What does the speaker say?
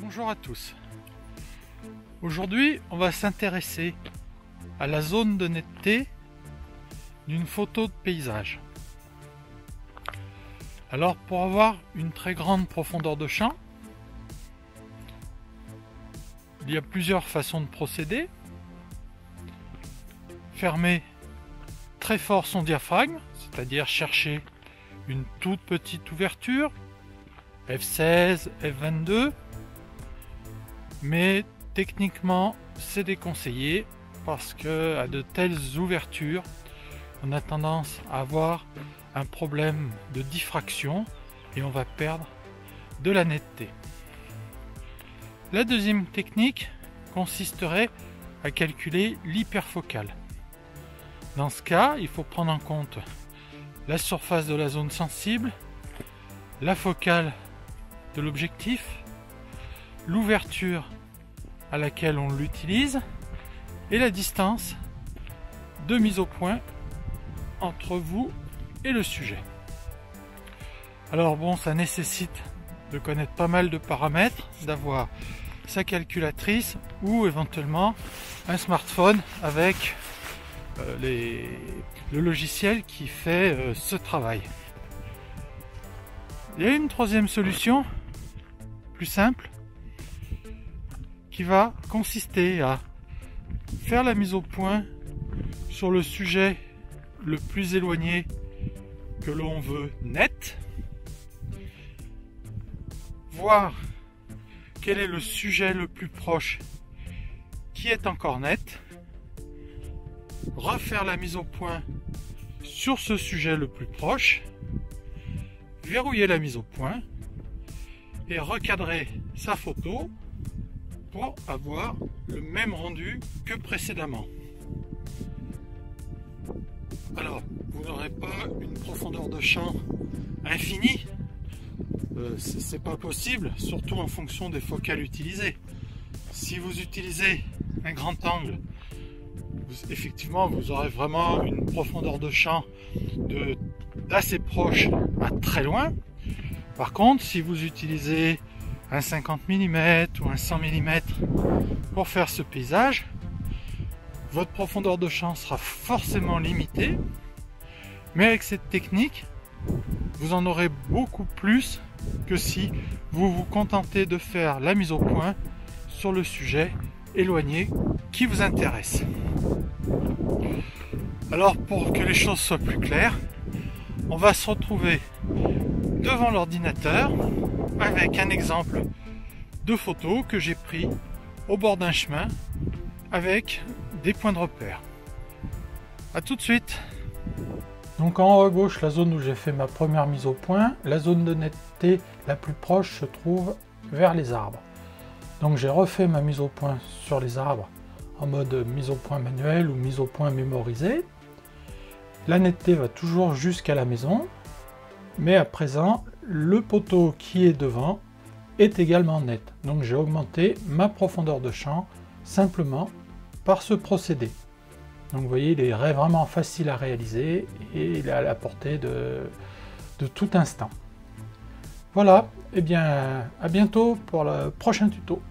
Bonjour à tous. Aujourd'hui, on va s'intéresser à la zone de netteté d'une photo de paysage. Alors, pour avoir une très grande profondeur de champ, il y a plusieurs façons de procéder. Fermer très fort son diaphragme, c'est-à-dire chercher une toute petite ouverture, F16, F22, mais techniquement c'est déconseillé parce que à de telles ouvertures on a tendance à avoir un problème de diffraction et on va perdre de la netteté. La deuxième technique consisterait à calculer l'hyperfocale. Dans ce cas, il faut prendre en compte la surface de la zone sensible, la focale de l'objectif, l'ouverture à laquelle on l'utilise et la distance de mise au point entre vous et le sujet. Alors bon, ça nécessite de connaître pas mal de paramètres, d'avoir sa calculatrice ou éventuellement un smartphone avec le logiciel qui fait ce travail. Il y a une troisième solution plus simple qui va consister à faire la mise au point sur le sujet le plus éloigné que l'on veut net, voir quel est le sujet le plus proche qui est encore net, refaire la mise au point sur ce sujet le plus proche, verrouiller la mise au point et recadrer sa photo pour avoir le même rendu que précédemment. Alors, vous n'aurez pas une profondeur de champ infinie, c'est pas possible, surtout en fonction des focales utilisées. Si vous utilisez un grand angle, effectivement vous aurez vraiment une profondeur de champ d'assez proche à très loin. Par contre, si vous utilisez un 50 mm ou un 100 mm pour faire ce paysage, votre profondeur de champ sera forcément limitée, mais avec cette technique, vous en aurez beaucoup plus que si vous vous contentez de faire la mise au point sur le sujet éloigné qui vous intéresse. Alors, pour que les choses soient plus claires, on va se retrouver devant l'ordinateur avec un exemple de photo que j'ai pris au bord d'un chemin avec des points de repère. A tout de suite. Donc en haut à gauche, la zone où j'ai fait ma première mise au point, la zone de netteté la plus proche se trouve vers les arbres. Donc j'ai refait ma mise au point sur les arbres en mode mise au point manuel ou mise au point mémorisée. La netteté va toujours jusqu'à la maison, mais à présent le poteau qui est devant est également net. Donc j'ai augmenté ma profondeur de champ simplement par ce procédé. Donc vous voyez, il est vraiment facile à réaliser et il est à la portée de tout instant. Voilà, et bien à bientôt pour le prochain tuto.